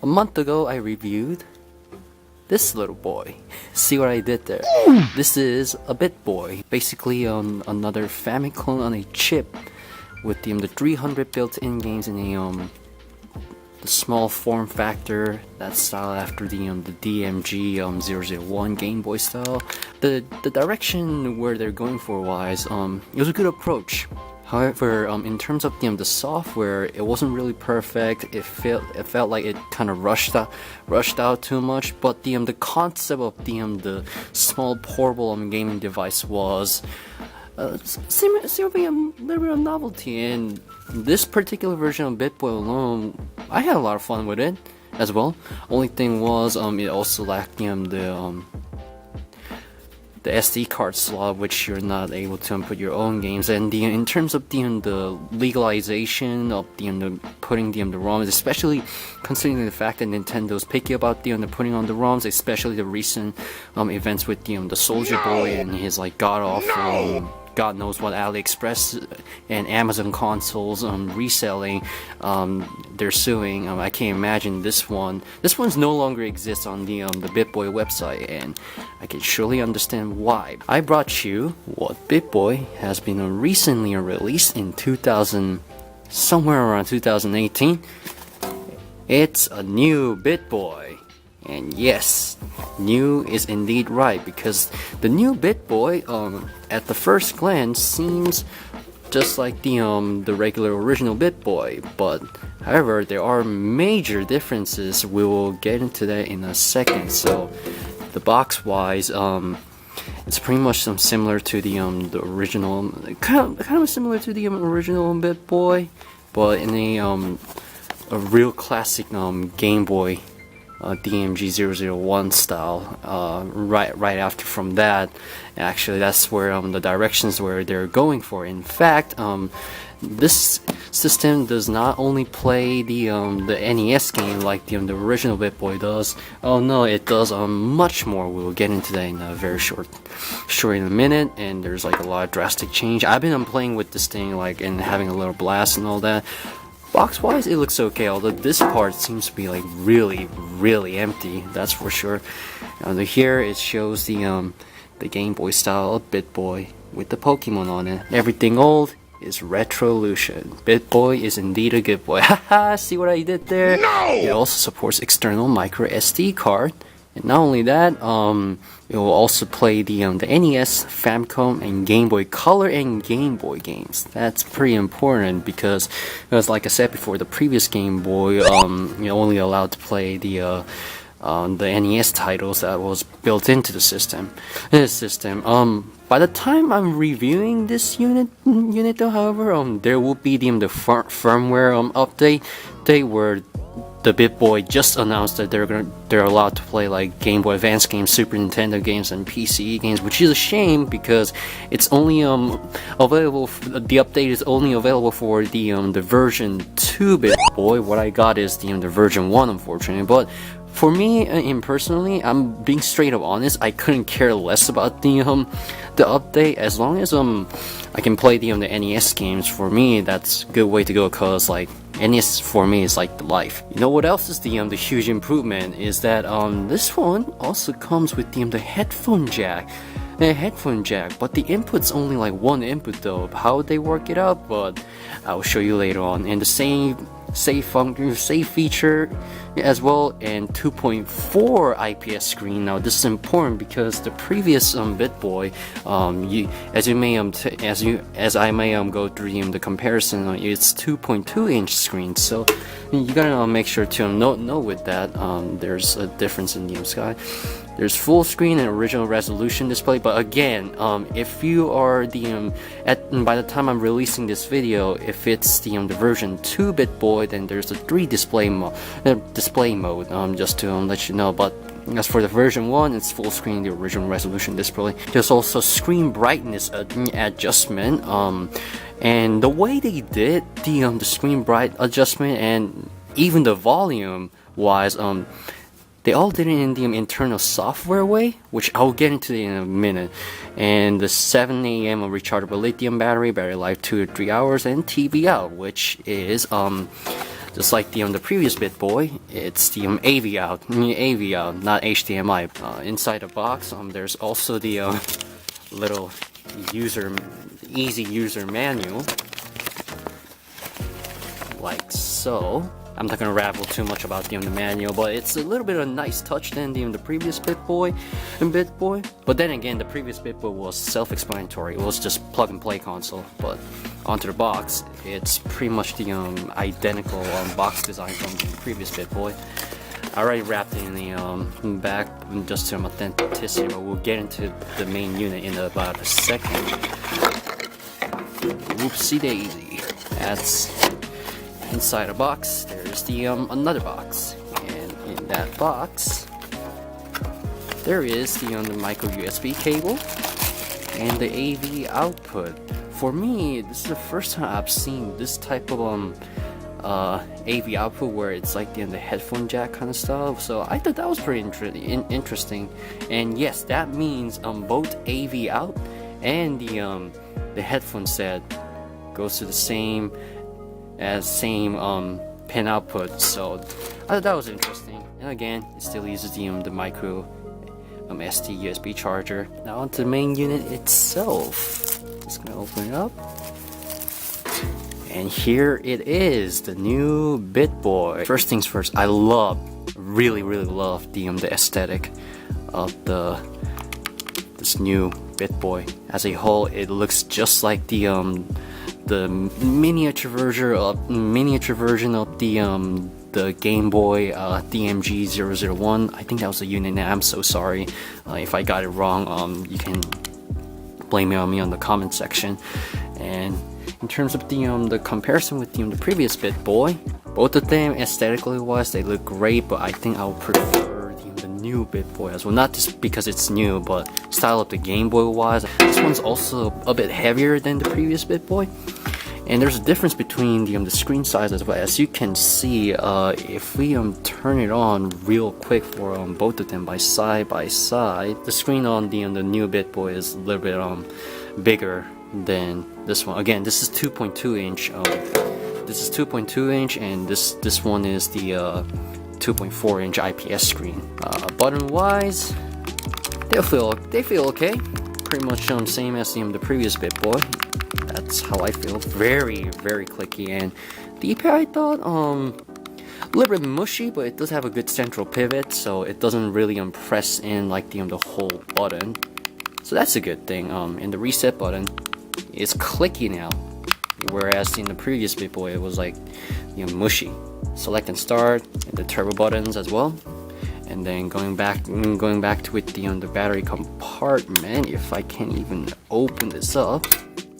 A month ago I reviewed this little boy. See what I did there? This is a BittBoy, basically another Famicom on a chip with the 300 built-in games in the small form factor that's styled after the DMG 001 Game Boy style. The direction where they're going for wise, it was a good approach. However, in terms of the software, it wasn't really perfect. It felt like it kind of rushed out too much. But the concept of the small portable gaming device was seemed to be a little bit of novelty. And this particular version of BittBoy alone, I had a lot of fun with it as well. Only thing was, it also lacked the SD card slot, which you're not able to input your own games. And in terms of the legalization of putting the ROMs, especially considering the fact that Nintendo's picky about the putting on the ROMs, especially the recent events with the Soldier Boy and his god awful God knows what AliExpress and Amazon consoles reselling, they're suing. I can't imagine this one's no longer exists on the BittBoy website, and I can surely understand why. I brought you what BittBoy has been recently released in somewhere around 2018. It's a new BittBoy. And yes, new is indeed right, because the new BittBoy, at the first glance, seems just like the regular original BittBoy. But however, there are major differences. We will get into that in a second. So, the box-wise, it's pretty much similar to the original, kind of similar to the original BittBoy, but in a real classic Game Boy. DMG 001 style. Right after from that, actually that's where the directions where they're going for. In fact, this system does not only play the NES game like the original BittBoy does. Oh no, it does much more. We will get into that in a very short in a minute. And there's a lot of drastic change. I've been playing with this thing and having a little blast and all that. Box wise, it looks okay, although this part seems to be really empty, that's for sure. Under here it shows the Game Boy style of BittBoy with the Pokemon on it. Everything old is Retrolution. BittBoy is indeed a good boy. Haha, see what I did there? No! It also supports external micro SD card. And not only that, it will also play the NES, Famicom, and Game Boy Color and Game Boy games. That's pretty important because like I said before, the previous Game Boy, you're only allowed to play the NES titles that was built into the system. By the time I'm reviewing this unit though, however, there will be the firmware update where the BittBoy just announced that they're allowed to play Game Boy Advance games, Super Nintendo games, and PCE games, which is a shame because it's only available. The update is only available for the version 2 BittBoy. What I got is the version 1, unfortunately. But for me, personally, I'm being straight up honest. I couldn't care less about the update as long as I can play the NES games. For me, that's a good way to go, cause NES for me is the life. You know what else is the huge improvement is that this one also comes with the headphone jack. But the input's only one input though. How they work it out, but I'll show you later on. And the same save feature as well, and 2.4 IPS screen. Now this is important because the previous BittBoy, as I may go through the comparison, it's 2.2 inch screen. So you gotta make sure to know with that there's a difference in the sky. There's full screen and original resolution display, but again, if you are by the time I'm releasing this video, if it's the version 2 BittBoy, then there's a 3 display mode, just to let you know. But as for the version 1, it's full screen, the original resolution display. There's also screen brightness adjustment, and the way they did the screen bright adjustment and even the volume wise, they all did it in the internal software way, which I'll get into in a minute. And the 7 AM rechargeable lithium battery life 2 to 3 hours, and TV out, which is Just like the previous BittBoy, it's the AV out, not HDMI. Inside the box, there's also the little easy user manual, like so. I'm not gonna rabble too much about the manual, but it's a little bit of a nice touch than the previous BittBoy. But then again, the previous BittBoy was self-explanatory. It was just plug and play console. But onto the box, it's pretty much the identical box design from the previous BittBoy. I already wrapped it in the back just to authenticity, but we'll get into the main unit in about a second. Whoopsie daisy. That's inside a box. There's the another box, and in that box there is the micro USB cable and the AV output. For me, this is the first time I've seen this type of AV output where it's like the headphone jack kind of stuff. So I thought that was pretty interesting. And yes, that means both AV out and the headphone set goes to the same pin output. So I thought that was interesting. And again, it still uses the micro ST USB charger. Now onto the main unit itself. Just gonna open it up. And here it is, the new BittBoy. First things first, I really love the aesthetic of this new BittBoy. As a whole, it looks just like the miniature version of the Game Boy DMG001. I think that was the unit name. I'm so sorry if I got it wrong. You can blame it on me on the comment section. And in terms of the comparison with the previous BittBoy, both of them aesthetically wise, they look great, but I think I'll prefer the new BittBoy as well. Not just because it's new, but style of the Game Boy wise. This one's also a bit heavier than the previous BittBoy. And there's a difference between the screen size as well. As you can see, if we turn it on real quick for both of them side by side, the screen on the new BittBoy is a little bit bigger than this one. Again, this is 2.2 inch. This is 2.2 inch, and this one is the 2.4 inch IPS screen. Button wise, they feel okay. Pretty much same as the previous BittBoy. That's how I feel. Very clicky, and the D-pad I thought a little bit mushy, but it does have a good central pivot, so it doesn't really press in like the whole button. So that's a good thing. And the reset button is clicky now, whereas in the previous BittBoy it was like mushy. Select and start, and the turbo buttons as well. And then going back to it, the battery compartment. If I can even open this up.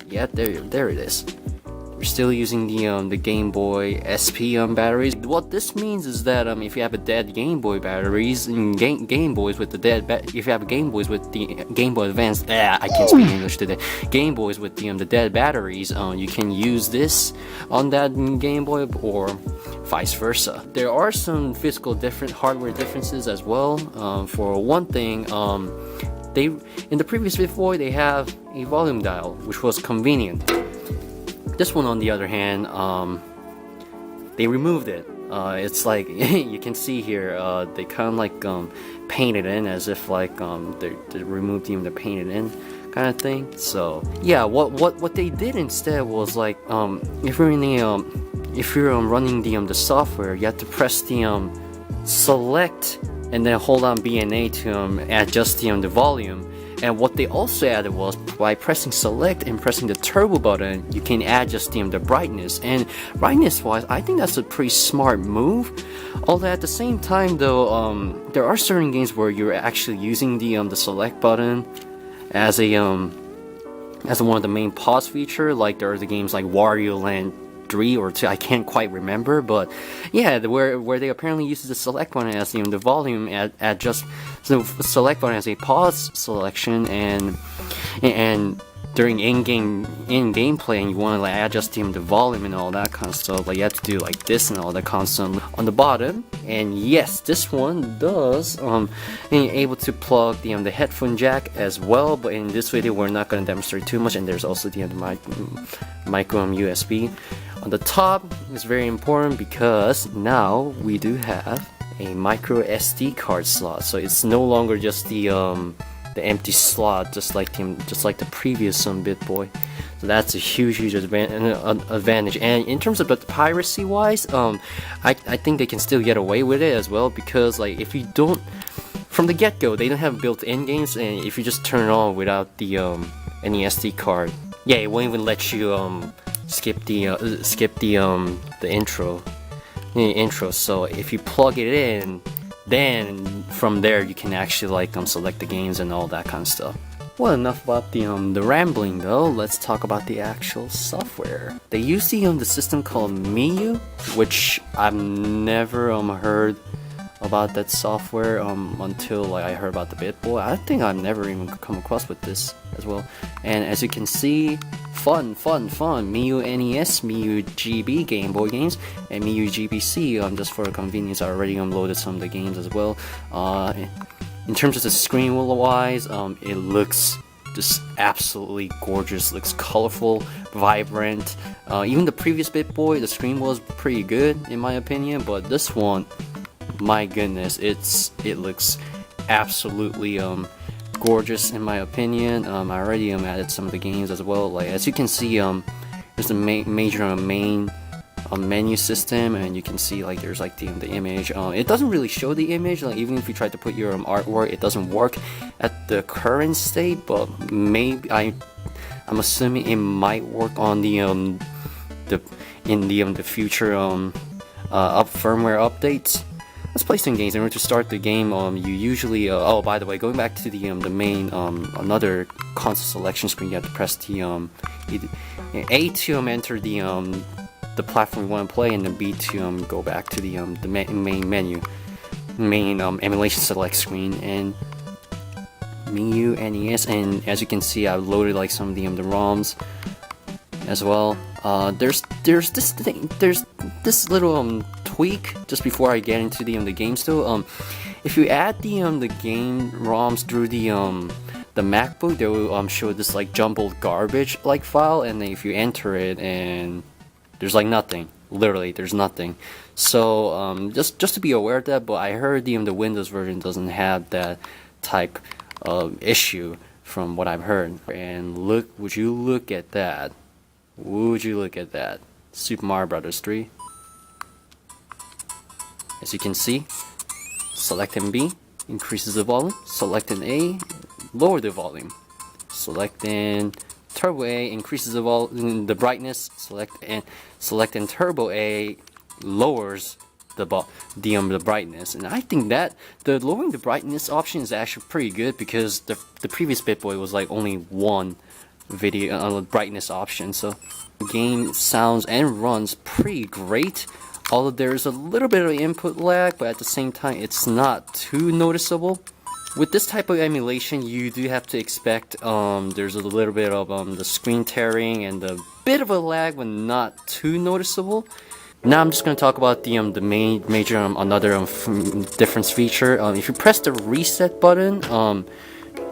Yeah, there it is. We're still using the Game Boy SP batteries. What this means is that if you have a dead Game Boy batteries and Game Boys with the if you have Game Boys with the Game Boy Advance, I can't speak English today. Game Boys with the dead batteries, you can use this on that Game Boy or vice versa. There are some physical hardware differences as well. For one thing, in the previous BittBoy they have a volume dial, which was convenient. This one, on the other hand, they removed it. It's like you can see here, they kind of like painted in as if like they removed the painted in kind of thing. So yeah, what they did instead was like if you're running the software, you have to press the select and then hold on BNA to adjust the volume. And what they also added was, by pressing select and pressing the turbo button, you can adjust the brightness. And brightness wise, I think that's a pretty smart move. Although at the same time though, there are certain games where you're actually using the select button as one of the main pause feature. Like there are the games like Wario Land 3 or 2, I can't quite remember, but yeah, where they apparently use the select button as the volume adjust, so select button as a pause selection, and during in-game play, and you want to like adjust the volume and all that kind of stuff, like you have to do like this and all that constantly on the bottom. And yes, this one does able to plug the headphone jack as well, but in this video we're not going to demonstrate too much. And there's also the micro USB. On the top is very important because now we do have a micro SD card slot, so it's no longer just the empty slot, just like the previous BittBoy. So that's a huge advantage. And in terms of the piracy wise, I think they can still get away with it as well, because like if you don't, from the get-go, they don't have built-in games, and if you just turn it on without the any SD card, yeah, it won't even let you skip the intro. So if you plug it in, then from there you can actually like select the games and all that kind of stuff. Well, enough about the rambling though. Let's talk about the actual software. They use the system called Miyu, which I've never heard about that software until like I heard about the BittBoy. I think I've never even come across with this as well. And as you can see, fun. Miyu NES, Miyu GB Gameboy games, and Miyu GBC. Just for convenience, I already unloaded some of the games as well. In terms of the screen wise, it looks just absolutely gorgeous. Looks colorful, vibrant. Even the previous BittBoy, the screen was pretty good in my opinion, but this one, my goodness, it looks absolutely gorgeous in my opinion. I already added some of the games as well. Like as you can see, there's a major main menu system, and you can see like there's like the image. It doesn't really show the image. Like even if you try to put your artwork, it doesn't work at the current state. But maybe I'm assuming it might work on the future firmware updates. Let's play some games. In order to start the game, you usually oh, by the way, going back to the main another console selection screen, you have to press the A to enter the platform you want to play, and then B to go back to the main menu, emulation select screen, and Miyu NES. And as you can see, I've loaded like some of the ROMs as well. There's this little tweak just before I get into the games though. If you add the game ROMs through the MacBook, they will show this like jumbled garbage like file, and then if you enter it, and there's like nothing. Literally, there's nothing. So just to be aware of that. But I heard the Windows version doesn't have that type of issue from what I've heard. And would you look at that? Would you look at that? Super Mario Bros. 3. As you can see, select B, increases the volume. Select A, lower the volume. Select Turbo A, increases the brightness. Select Turbo A, lowers the brightness. And I think that the lowering the brightness option is actually pretty good, because the previous BittBoy was like only one video brightness option. So the game sounds and runs pretty great, although there's a little bit of input lag, but at the same time it's not too noticeable. With this type of emulation, you do have to expect there's a little bit of the screen tearing and a bit of a lag, but not too noticeable. Now I'm just going to talk about the major another difference feature. If you press the reset button,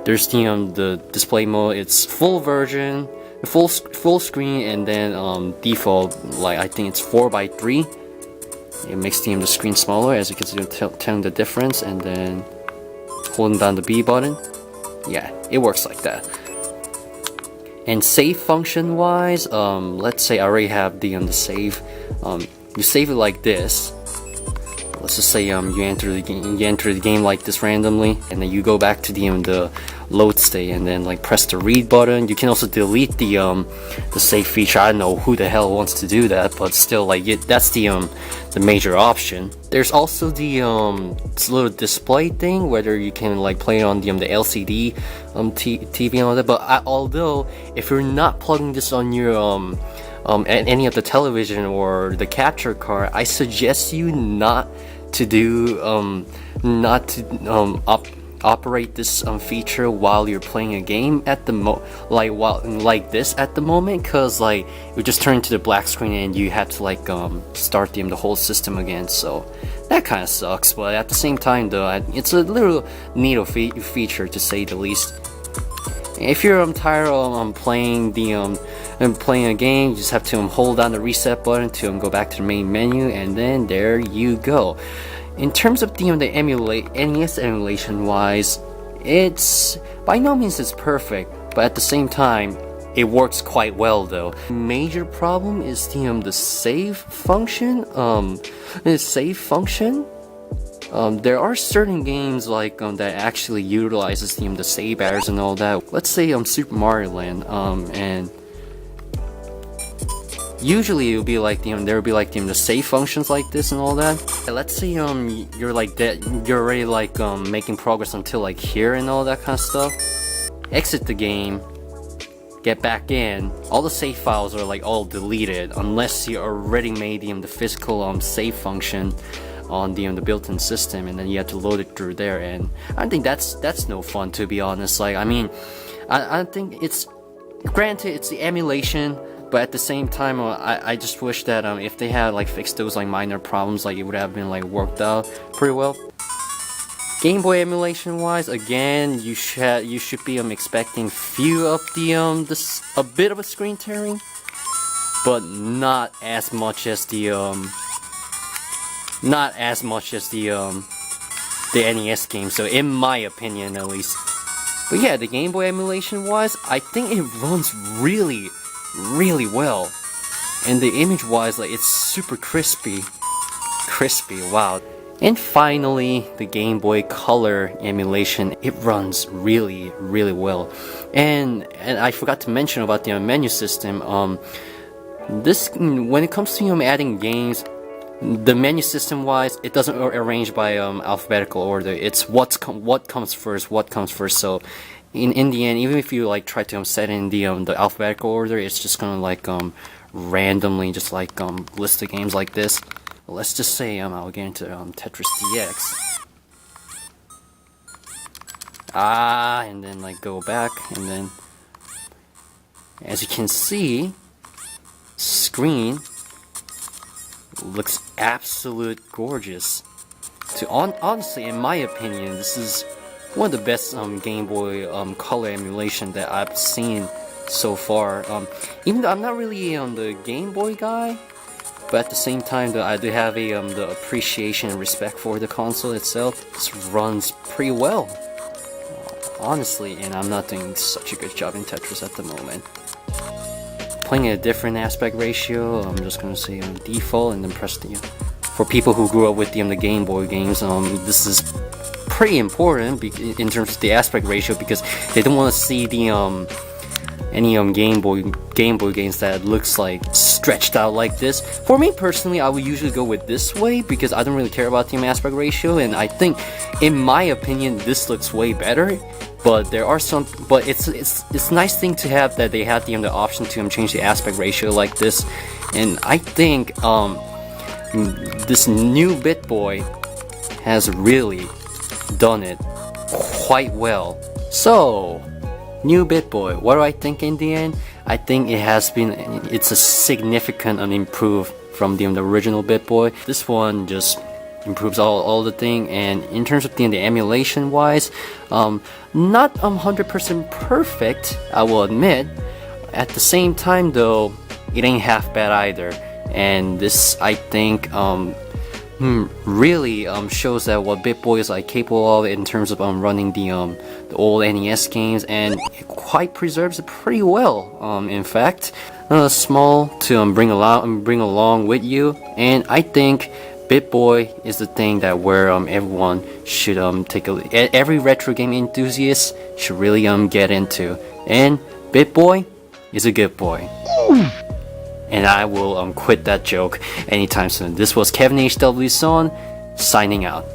there's the display mode. It's full version, full screen, and then default, like I think it's 4:3. It makes the screen smaller, as you can see, tell the difference, and then holding down the B button, yeah, it works like that. And save function wise, let's say I already have the save. You save it like this. Let's just say you enter the game like this randomly, and then you go back to the load state, and then like press the read button. You can also delete the save feature. I don't know who the hell wants to do that, but still, like that's the major option. There's also the little display thing, whether you can like play it on the LCD TV and all that. But although if you're not plugging this on your any of the television or the capture card, I suggest you not to do operate this feature while you're playing a game at the like this at the moment, because like it would just turn into the black screen and you have to like start the whole system again. So that kind of sucks, but at the same time though, it's a little neat feature to say the least. If you're tired of playing the playing a game, you just have to hold down the reset button to go back to the main menu, and then there you go. In terms of the NES emulation wise, it's by no means it's perfect, but at the same time it works quite well though. Major problem is the save function. There are certain games like that actually utilizes the save bars and all that. Let's say Super Mario Land, and usually it would be like there would be like the save functions like this and all that. Let's say you're like that, you're already like making progress until like here and all that kind of stuff. Exit the game, get back in. All the save files are like all deleted unless you already made the physical save function on the built-in system, and then you have to load it through there. And I think that's no fun, to be honest. Like, I mean, I think it's granted it's the emulation, but at the same time, I just wish that if they had like fixed those like minor problems, like it would have been like worked out pretty well. Game Boy emulation wise, again, you should be expecting few of a bit of a screen tearing, but not as much as the NES game. So in my opinion, at least. But yeah, the Game Boy emulation wise, I think it runs really well, and the image wise, like, it's super crispy, wow. And finally, the Game Boy Color emulation, it runs really well. And I forgot to mention about the menu system. This, when it comes to adding games, the menu system wise, it doesn't arrange by alphabetical order. It's what comes first. So in the end, even if you like try to set in the alphabetical order, it's just gonna like randomly just like list the games like this. Let's just say I'll get into Tetris DX. And then like go back, and then as you can see, screen looks absolute gorgeous. Honestly, in my opinion, this is one of the best Game Boy Color emulation that I've seen so far. Even though I'm not really the Game Boy guy, but at the same time, though, I do have the appreciation and respect for the console itself. This runs pretty well, honestly, and I'm not doing such a good job in Tetris at the moment. Playing a different aspect ratio, I'm just gonna say default, and then press the. For people who grew up with the Game Boy games, this is pretty important in terms of the aspect ratio, because they don't want to see the any Game Boy games that looks like stretched out like this. For me personally, I would usually go with this way because I don't really care about the aspect ratio, and I think, in my opinion, this looks way better. But there are some, but it's a nice thing to have that they had the option to change the aspect ratio like this, and I think this new BittBoy has really done it quite well. So, new BittBoy, what do I think in the end? I think it's a significant improve from the original BittBoy. This one just improves all the thing, and in terms of the emulation wise, not 100% perfect, I will admit. At the same time though, it ain't half bad either, and this, I think, really shows that what BittBoy is like capable of in terms of running the old NES games, and it quite preserves it pretty well. In fact, small to bring along with you, and I think BittBoy is the thing that where everyone should take a look. Every retro game enthusiast should really get into, and BittBoy is a good boy. And I will quit that joke anytime soon. This was Kevinhwsohn signing out.